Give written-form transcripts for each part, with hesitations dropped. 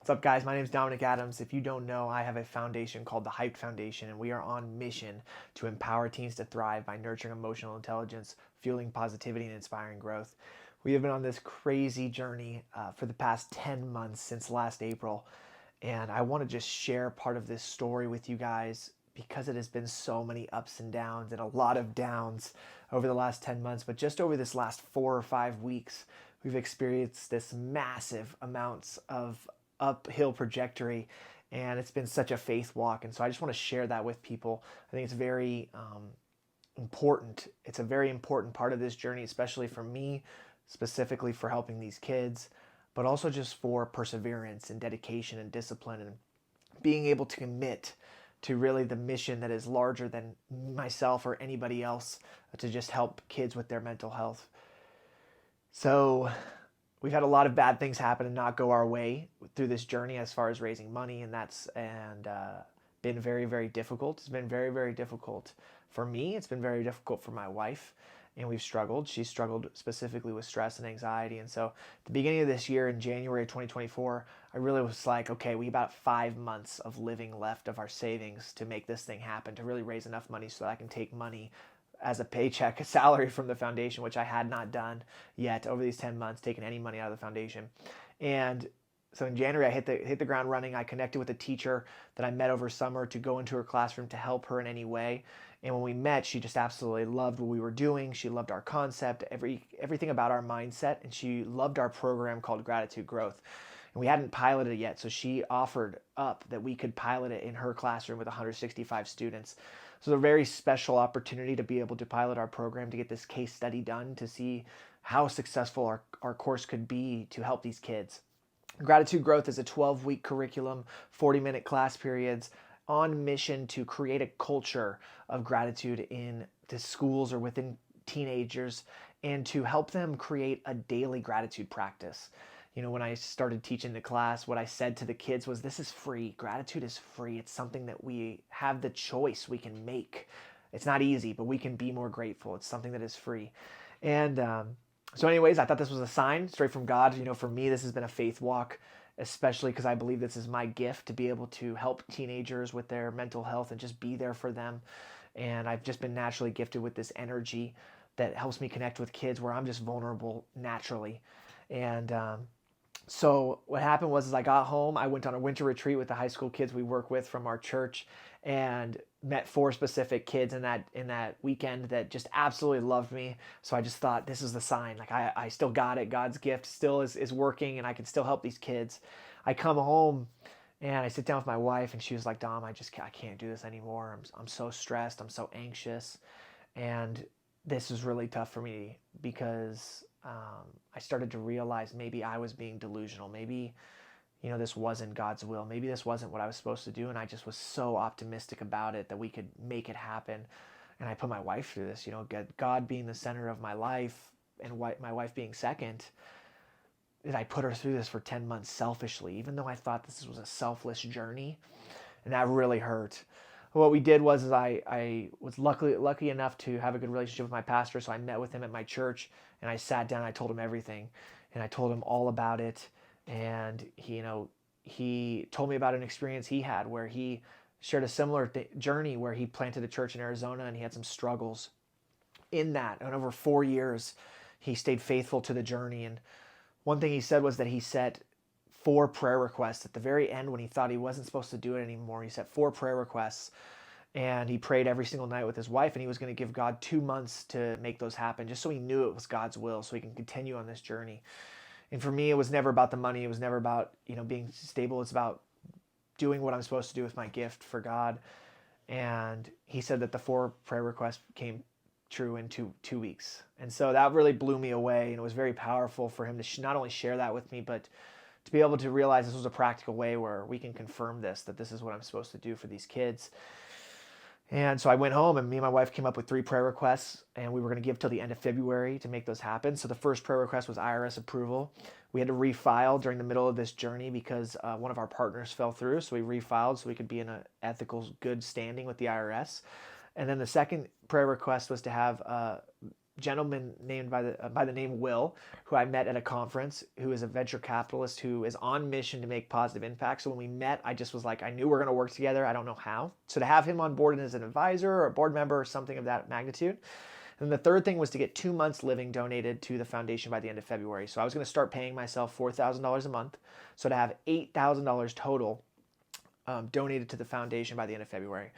What's up, guys? My name is Dominic Adams. If you don't know, I have a foundation called the Hyped Foundation, and we are on mission to empower teens to thrive by nurturing emotional intelligence, fueling positivity, and inspiring growth. We have been on this crazy journey for the past 10 months since last April, and I want to just share part of this story with you guys because it has been so many ups and downs and a lot of downs over the last 10 months. But just over this last 4 or 5 weeks, we've experienced this massive amounts of uphill trajectory, and it's been such a faith walk. And so I just want to share that with people. I think it's very important. It's a very important part of this journey, especially for me, specifically for helping these kids, but also just for perseverance and dedication and discipline and being able to commit to really the mission that is larger than myself or anybody else, to just help kids with their mental health. So we've had a lot of bad things happen and not go our way through this journey as far as raising money, and that's been very, very difficult. It's been very, very difficult for me. It's been very difficult for my wife, and we've struggled. She struggled specifically with stress and anxiety. And so at the beginning of this year, in January of 2024, I really was like, okay, we about 5 months of living left of our savings to make this thing happen, to really raise enough money so that I can take money as a paycheck, a salary from the foundation, which I had not done yet over these 10 months, taking any money out of the foundation. And so in January, I hit the ground running. I connected with a teacher that I met over summer to go into her classroom to help her in any way. And when we met, she just absolutely loved what we were doing. She loved our concept, everything about our mindset, and she loved our program called Gratitude Growth. And we hadn't piloted it yet, so she offered up that we could pilot it in her classroom with 165 students. So it's a very special opportunity to be able to pilot our program, to get this case study done, to see how successful our course could be to help these kids. Gratitude Growth is a 12-week curriculum, 40-minute class periods, on mission to create a culture of gratitude in the schools or within teenagers, and to help them create a daily gratitude practice. You know, when I started teaching the class, what I said to the kids was, this is free. Gratitude is free. It's something that we have the choice we can make. It's not easy, but we can be more grateful. It's something that is free. And so anyways, I thought this was a sign straight from God. You know, for me, this has been a faith walk, especially because I believe this is my gift, to be able to help teenagers with their mental health and just be there for them. And I've just been naturally gifted with this energy that helps me connect with kids where I'm just vulnerable naturally. And so what happened was I got home, I went on a winter retreat with the high school kids we work with from our church, and met 4 specific kids in that weekend that just absolutely loved me. So I just thought, this is the sign. Like, I still got it. God's gift still is working, and I can still help these kids. I come home and I sit down with my wife, and she was like, Dom, I can't do this anymore. I'm so stressed. I'm so anxious. And this is really tough for me because I started to realize maybe I was being delusional. Maybe, you know, this wasn't God's will. Maybe this wasn't what I was supposed to do. And I just was so optimistic about it that we could make it happen. And I put my wife through this, you know, God being the center of my life and my wife being second. And I put her through this for 10 months selfishly, even though I thought this was a selfless journey. And that really hurt. What we did was I was lucky enough to have a good relationship with my pastor, so I met with him at my church, and I sat down, and I told him everything, and I told him all about it. And he told me about an experience he had where he shared a similar journey where he planted a church in Arizona, and he had some struggles in that. And over 4 years, he stayed faithful to the journey. And one thing he said was that he set 4 prayer requests at the very end when he thought he wasn't supposed to do it anymore. He set 4 prayer requests, and he prayed every single night with his wife, and he was going to give God 2 months to make those happen, just so he knew it was God's will, so he can continue on this journey. And for me, it was never about the money. It was never about, you know, being stable. It's about doing what I'm supposed to do with my gift for God. And he said that the 4 prayer requests came true in two weeks. And so that really blew me away, and it was very powerful for him to not only share that with me, but to be able to realize this was a practical way where we can confirm that this is what I'm supposed to do for these kids. And so I went home, and me and my wife came up with 3 prayer requests, and we were going to give till the end of February to make those happen. So the first prayer request was IRS approval. We had to refile during the middle of this journey because one of our partners fell through. So we refiled so we could be in an ethical, good standing with the IRS. And then the second prayer request was to have gentleman named by the name Will, who I met at a conference, who is a venture capitalist who is on mission to make positive impact. So when we met, I just was like, I knew we're going to work together. I don't know how. So to have him on board as an advisor or a board member or something of that magnitude. And the third thing was to get 2 months living donated to the foundation by the end of February. So I was going to start paying myself $4,000 a month. So to have $8,000 total donated to the foundation by the end of February.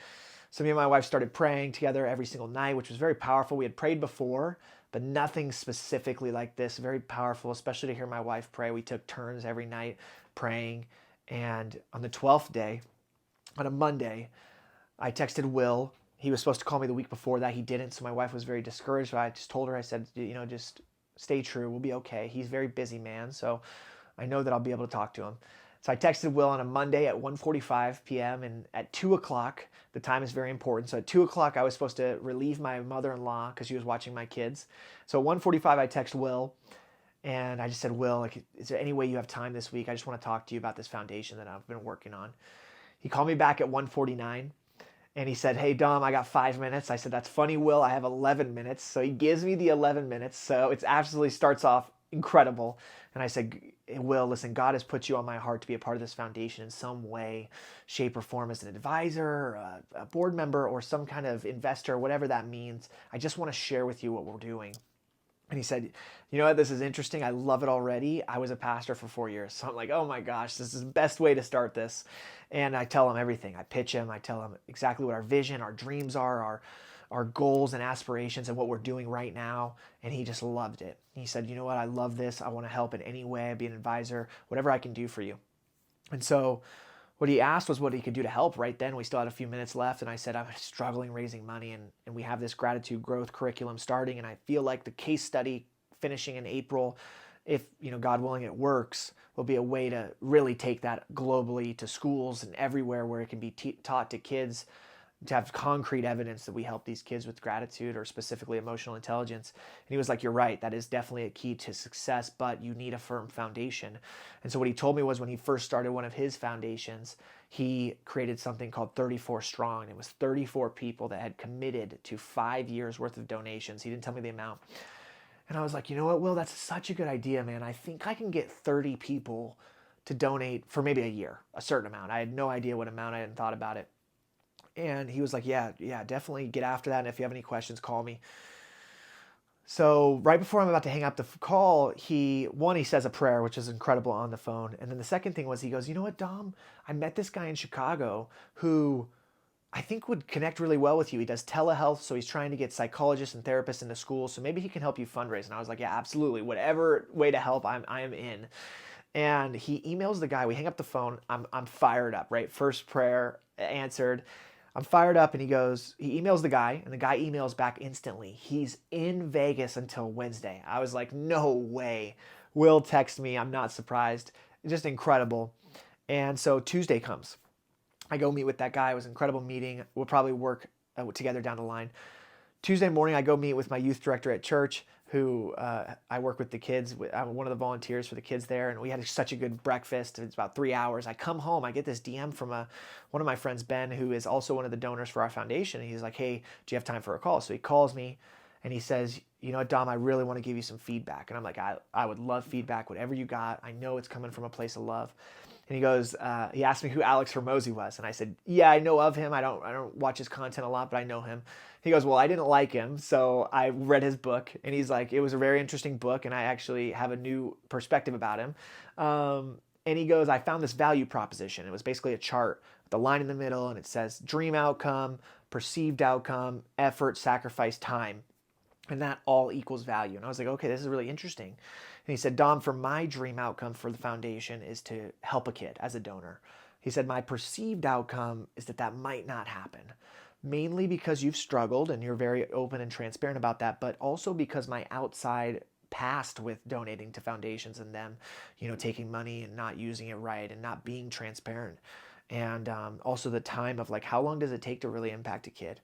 So me and my wife started praying together every single night, which was very powerful. We had prayed before, but nothing specifically like this. Very powerful, especially to hear my wife pray. We took turns every night praying. And on the 12th day, on a Monday, I texted Will. He was supposed to call me the week before that. He didn't. So my wife was very discouraged. So I just told her, I said, just stay true. We'll be okay. He's a very busy man. So I know that I'll be able to talk to him. So I texted Will on a Monday at 1:45 p.m. and at 2 o'clock, the time is very important. So at 2 o'clock, I was supposed to relieve my mother-in-law because she was watching my kids. So at 1:45, I text Will and I just said, Will, like, is there any way you have time this week? I just want to talk to you about this foundation that I've been working on. He called me back at 1:49 and he said, hey, Dom, I got 5 minutes. I said, that's funny, Will. I have 11 minutes. So he gives me the 11 minutes. So it absolutely starts off incredible. And I said, Will, listen, God has put you on my heart to be a part of this foundation in some way, shape, or form as an advisor, a board member, or some kind of investor, whatever that means. I just want to share with you what we're doing. And he said, you know what, this is interesting. I love it already. I was a pastor for 4 years. So I'm like, oh my gosh, this is the best way to start this. And I tell him everything. I pitch him. I tell him exactly what our vision, our dreams are, our goals and aspirations and what we're doing right now. And he just loved it. He said, you know what, I love this. I want to help in any way, be an advisor, whatever I can do for you. And so what he asked was what he could do to help right then. We still had a few minutes left. And I said, I'm struggling raising money. And we have this gratitude growth curriculum starting. And I feel like the case study finishing in April, if, God willing, it works, will be a way to really take that globally to schools and everywhere where it can be taught to kids, to have concrete evidence that we help these kids with gratitude or specifically emotional intelligence. And he was like, you're right, that is definitely a key to success, but you need a firm foundation. And so what he told me was when he first started one of his foundations, he created something called 34 Strong. And it was 34 people that had committed to 5 years worth of donations. He didn't tell me the amount. And I was like, you know what, Will, that's such a good idea, man. I think I can get 30 people to donate for maybe a year, a certain amount. I had no idea what amount. I hadn't thought about it. And he was like, yeah, definitely get after that. And if you have any questions, call me. So right before I'm about to hang up the call, he says a prayer, which is incredible on the phone. And then the second thing was he goes, you know what, Dom, I met this guy in Chicago who I think would connect really well with you. He does telehealth, so he's trying to get psychologists and therapists into schools. So maybe he can help you fundraise. And I was like, yeah, absolutely. Whatever way to help, I am in. And he emails the guy. We hang up the phone. I'm fired up, right? First prayer answered. I'm fired up, and he emails the guy, and the guy emails back instantly. He's in Vegas until Wednesday. I was like, no way. Will text me. I'm not surprised. Just incredible. And so Tuesday comes. I go meet with that guy. It was an incredible meeting. We'll probably work together down the line. Tuesday morning, I go meet with my youth director at church, who I work with the kids. I'm one of the volunteers for the kids there, and we had such a good breakfast. It's about 3 hours. I come home. I get this DM from one of my friends, Ben, who is also one of the donors for our foundation. And he's like, hey, do you have time for a call? So he calls me, and he says, you know what, Dom, I really want to give you some feedback. And I'm like, I would love feedback, whatever you got. I know it's coming from a place of love. And he goes, he asked me who Alex Hormozi was. And I said, yeah, I know of him. I don't watch his content a lot, but I know him. He goes, well, I didn't like him, so I read his book. And he's like, it was a very interesting book, and I actually have a new perspective about him. And he goes, I found this value proposition. It was basically a chart with the line in the middle, and it says dream outcome, perceived outcome, effort, sacrifice, time. And that all equals value. And I was like, okay, this is really interesting. And he said, Dom, for my dream outcome for the foundation is to help a kid as a donor. He said, my perceived outcome is that might not happen, mainly because you've struggled and you're very open and transparent about that, but also because my outside past with donating to foundations and them, taking money and not using it right and not being transparent. And also the time of like, how long does it take to really impact a kid?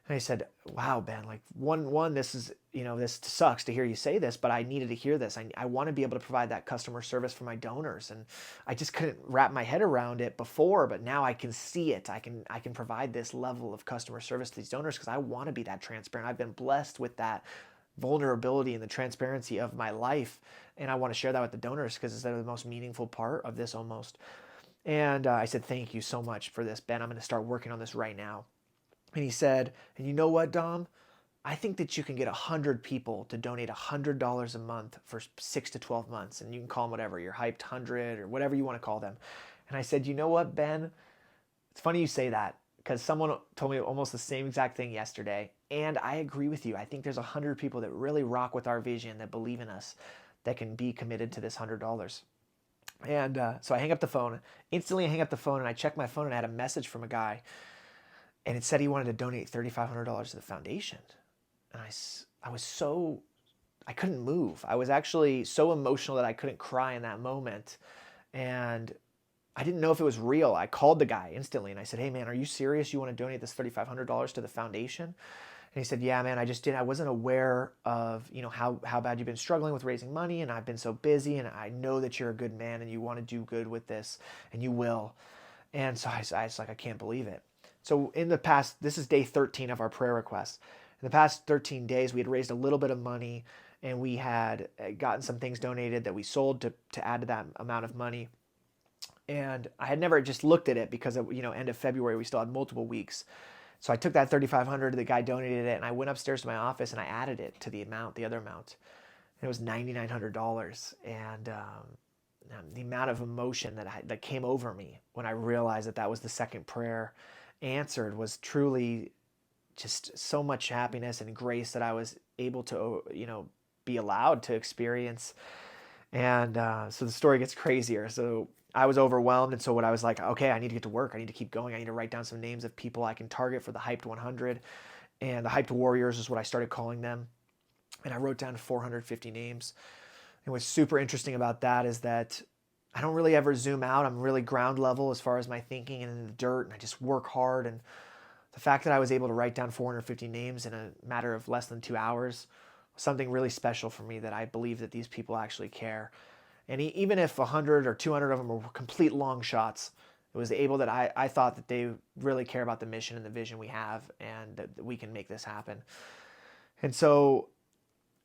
And I said, wow, Ben, like one, this is, this sucks to hear you say this, but I needed to hear this. I want to be able to provide that customer service for my donors. And I just couldn't wrap my head around it before, but now I can see it. I can provide this level of customer service to these donors because I want to be that transparent. I've been blessed with that vulnerability and the transparency of my life. And I want to share that with the donors because it's the most meaningful part of this almost. And I said, thank you so much for this, Ben. I'm going to start working on this right now. And he said, and you know what, Dom? I think that you can get 100 people to donate $100 a month for 6 to 12 months. And you can call them whatever, your hyped 100 or whatever you want to call them. And I said, you know what, Ben? It's funny you say that because someone told me almost the same exact thing yesterday. And I agree with you. I think there's 100 people that really rock with our vision, that believe in us, that can be committed to this $100. And so I hang up the phone. Instantly I hang up the phone and I check my phone and I had a message from a guy. And it said he wanted to donate $3,500 to the foundation. And I couldn't move. I was actually so emotional that I couldn't cry in that moment. And I didn't know if it was real. I called the guy instantly and I said, hey man, are you serious? You want to donate this $3,500 to the foundation? And he said, yeah, man, I wasn't aware of, how bad you've been struggling with raising money. And I've been so busy and I know that you're a good man and you want to do good with this and you will. And so I was like, I can't believe it. So in the past, this is day 13 of our prayer request. In the past 13 days, we had raised a little bit of money and we had gotten some things donated that we sold to add to that amount of money. And I had never just looked at it because of, end of February, we still had multiple weeks. So I took that $3,500, the guy donated it, and I went upstairs to my office and I added it to the other amount. And it was $9,900. And the amount of emotion that came over me when I realized that was the second prayer answered was truly just so much happiness and grace that I was able to, be allowed to experience. And so the story gets crazier. So I was overwhelmed. And so what I was like, okay, I need to get to work. I need to keep going. I need to write down some names of people I can target for the Hyped 100. And the Hyped Warriors is what I started calling them. And I wrote down 450 names. And what's super interesting about that is that I don't really ever zoom out. I'm really ground level as far as my thinking and in the dirt. And I just work hard. And the fact that I was able to write down 450 names in a matter of less than 2 hours was something really special for me, that I believe that these people actually care. And even if 100 or 200 of them were complete long shots, it was able that I thought that they really care about the mission and the vision we have and that we can make this happen. And so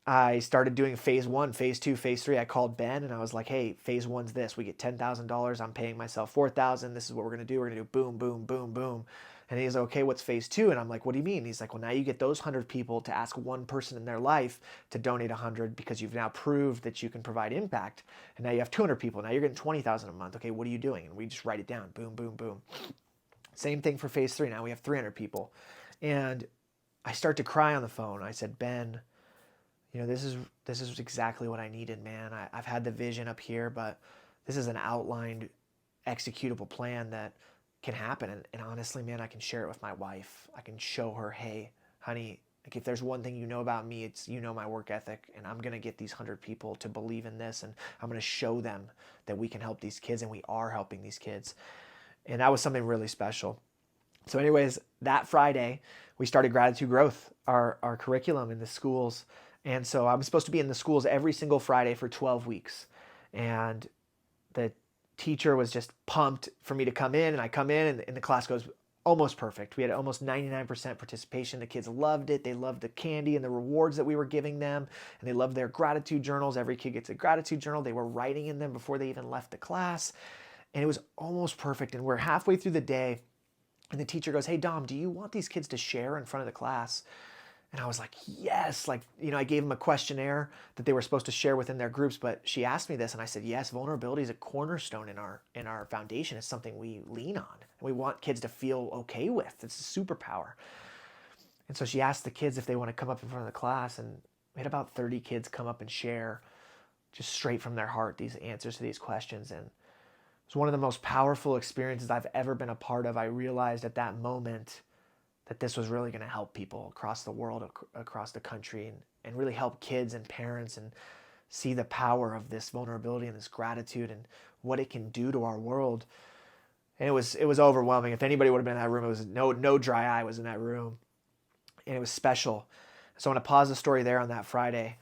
I started doing phase 1, phase 2, phase 3. I called Ben and I was like, hey, phase 1's this. We get $10,000. I'm paying myself $4,000. This is what we're going to do. We're going to do boom, boom, boom, boom. And he's like, okay, what's phase 2? And I'm like, what do you mean? He's like, well, now you get those 100 people to ask one person in their life to donate 100 because you've now proved that you can provide impact. And now you have 200 people. Now you're getting 20,000 a month. Okay, what are you doing? And we just write it down. Boom, boom, boom. Same thing for phase 3. Now we have 300 people. And I start to cry on the phone. I said, Ben, this is exactly what I needed, man. I've had the vision up here, but this is an outlined, executable plan that can happen. And honestly, man, I can share it with my wife. I can show her, hey, honey, like if there's one thing you know about me, it's my work ethic, and I'm going to get these 100 people to believe in this, and I'm going to show them that we can help these kids, and we are helping these kids. And that was something really special. So anyways, that Friday, we started Gratitude Growth, our curriculum in the schools. And so I'm supposed to be in the schools every single Friday for 12 weeks. And the teacher was just pumped for me to come in, and I come in and the class goes almost perfect. We had almost 99% participation. The kids loved it. They loved the candy and the rewards that we were giving them, and they loved their gratitude journals. Every kid gets a gratitude journal. They were writing in them before they even left the class, and it was almost perfect. And we're halfway through the day, and the teacher goes, hey, Dom, do you want these kids to share in front of the class? And I was like, yes, I gave them a questionnaire that they were supposed to share within their groups, but she asked me this and I said, yes, vulnerability is a cornerstone in our foundation. It's something we lean on and we want kids to feel okay with. It's a superpower. And so she asked the kids if they want to come up in front of the class, and we had about 30 kids come up and share just straight from their heart these answers to these questions. And it was one of the most powerful experiences I've ever been a part of. I realized at that moment that this was really going to help people across the world, across the country, and really help kids and parents and see the power of this vulnerability and this gratitude and what it can do to our world. And it was overwhelming. If anybody would have been in that room, it was no dry eye was in that room. And it was special. So I want to pause the story there on that Friday.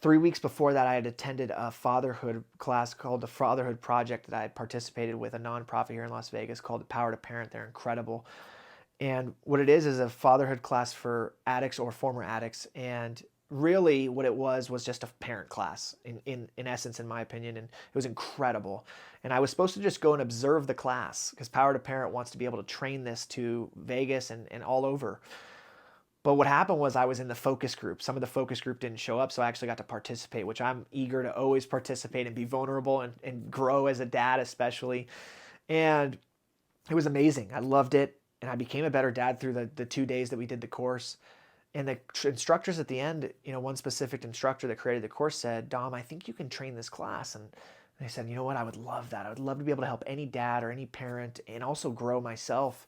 3 weeks before that, I had attended a fatherhood class called the Fatherhood Project that I had participated with, a nonprofit here in Las Vegas called The Power to Parent. They're incredible. And what it is a fatherhood class for addicts or former addicts. And really what it was just a parent class in essence, in my opinion. And it was incredible. And I was supposed to just go and observe the class because Power to Parent wants to be able to train this to Vegas and all over. But what happened was I was in the focus group. Some of the focus group didn't show up, so I actually got to participate, which I'm eager to always participate and be vulnerable and grow as a dad, especially. And it was amazing. I loved it. And I became a better dad through the 2 days that we did the course. And the instructors at the end, one specific instructor that created the course said, Dom, I think you can train this class. And they said, you know what? I would love that. I would love to be able to help any dad or any parent and also grow myself.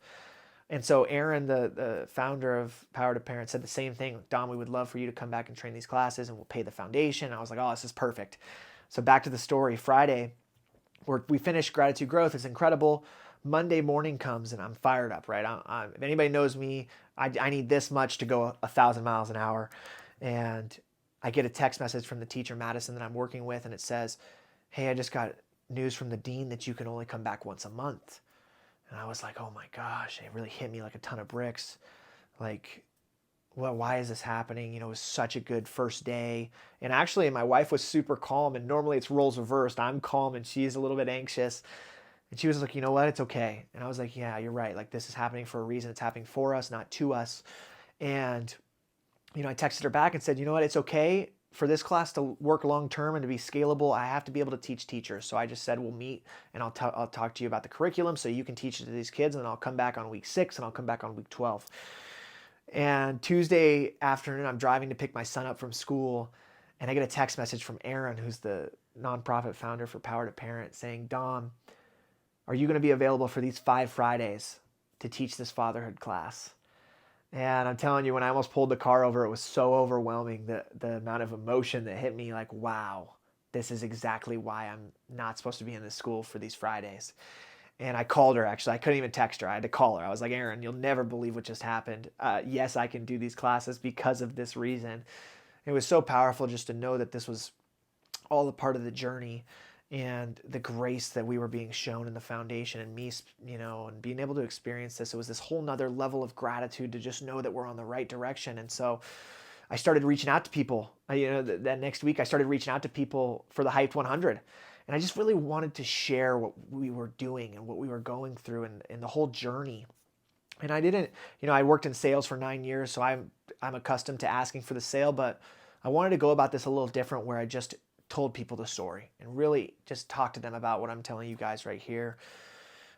And so Aaron, the founder of Power to Parent, said the same thing. Dom, we would love for you to come back and train these classes and we'll pay the foundation. And I was like, oh, this is perfect. So back to the story. Friday, we finished Gratitude Growth. It's incredible. Monday morning comes and I'm fired up, right? If anybody knows me, I need this much to go 1,000 miles an hour. And I get a text message from the teacher, Madison, that I'm working with. And it says, hey, I just got news from the dean that you can only come back once a month. And I was like, oh my gosh, it really hit me like a ton of bricks. Like, well, why is this happening? It was such a good first day. And actually, my wife was super calm. And normally it's roles reversed. I'm calm and she's a little bit anxious. And she was like, you know what? It's okay. And I was like, yeah, you're right. Like, this is happening for a reason. It's happening for us, not to us. And, I texted her back and said, you know what? It's okay for this class to work long-term and to be scalable. I have to be able to teach teachers. So I just said, we'll meet and I'll talk to you about the curriculum so you can teach it to these kids. And then I'll come back on week 6 and I'll come back on week 12. And Tuesday afternoon, I'm driving to pick my son up from school. And I get a text message from Aaron, who's the nonprofit founder for Power to Parent, saying, Dom, are you going to be available for these 5 Fridays to teach this fatherhood class? And I'm telling you, when I almost pulled the car over, it was so overwhelming, the amount of emotion that hit me, like, wow, this is exactly why I'm not supposed to be in this school for these Fridays. And I called her, actually. I couldn't even text her. I had to call her. I was like, Aaron, you'll never believe what just happened. Yes, I can do these classes because of this reason. It was so powerful just to know that this was all a part of the journey and the grace that we were being shown in the foundation and me, and being able to experience this. It was this whole nother level of gratitude to just know that we're on the right direction. And so I started reaching out to people. That next week I started reaching out to people for the Hyped 100. And I just really wanted to share what we were doing and what we were going through and the whole journey. And I didn't, I worked in sales for 9 years, so I'm accustomed to asking for the sale, but I wanted to go about this a little different, where I just told people the story and really just talked to them about what I'm telling you guys right here.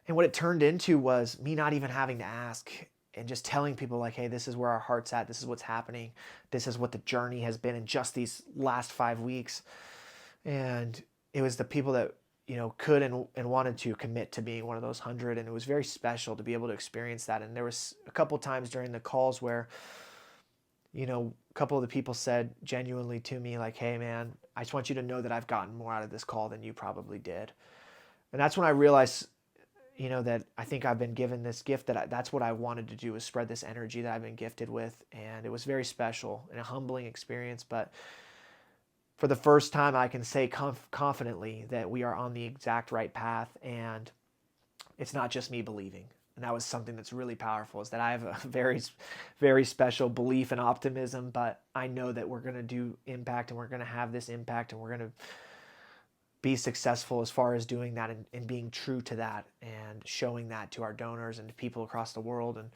And what it turned into was me not even having to ask and just telling people, like, hey, this is where our heart's at. This is what's happening. This is what the journey has been in just these last 5 weeks. And it was the people that, could and wanted to commit to being one of those 100. And it was very special to be able to experience that. And there was a couple times during the calls where, a couple of the people said genuinely to me, like, hey man, I just want you to know that I've gotten more out of this call than you probably did. And that's when I realized, that I think I've been given this gift, that's what I wanted to do, is spread this energy that I've been gifted with. And it was very special and a humbling experience. But for the first time, I can say confidently that we are on the exact right path. And it's not just me believing. And that was something that's really powerful, is that I have a very, very special belief and optimism, but I know that we're going to do impact and we're going to have this impact and we're going to be successful as far as doing that and being true to that and showing that to our donors and to people across the world, and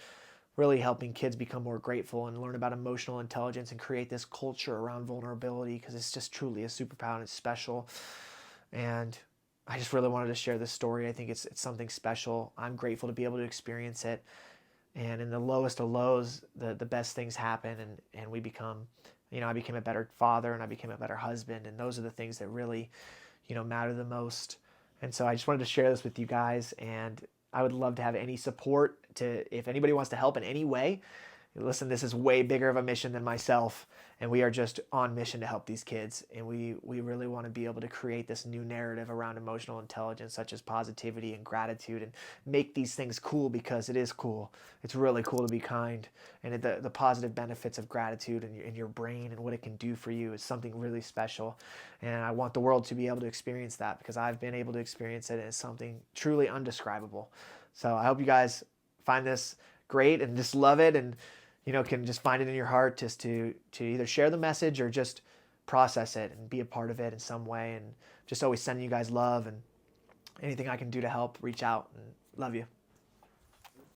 really helping kids become more grateful and learn about emotional intelligence and create this culture around vulnerability, because it's just truly a superpower and it's special. And I just really wanted to share this story. I think it's something special. I'm grateful to be able to experience it. And in the lowest of lows, the best things happen, and we become, I became a better father and I became a better husband. And those are the things that really, matter the most. And so I just wanted to share this with you guys. And I would love to have any support if anybody wants to help in any way. Listen, this is way bigger of a mission than myself, and we are just on mission to help these kids. And we really want to be able to create this new narrative around emotional intelligence, such as positivity and gratitude, and make these things cool, because it is cool. It's really cool to be kind. And the positive benefits of gratitude in your brain and what it can do for you is something really special. And I want the world to be able to experience that, because I've been able to experience it, and it's something truly undescribable. So I hope you guys find this great and just love it. And can just find it in your heart just to either share the message or just process it and be a part of it in some way. And just always sending you guys love, and anything I can do to help, reach out, and love you.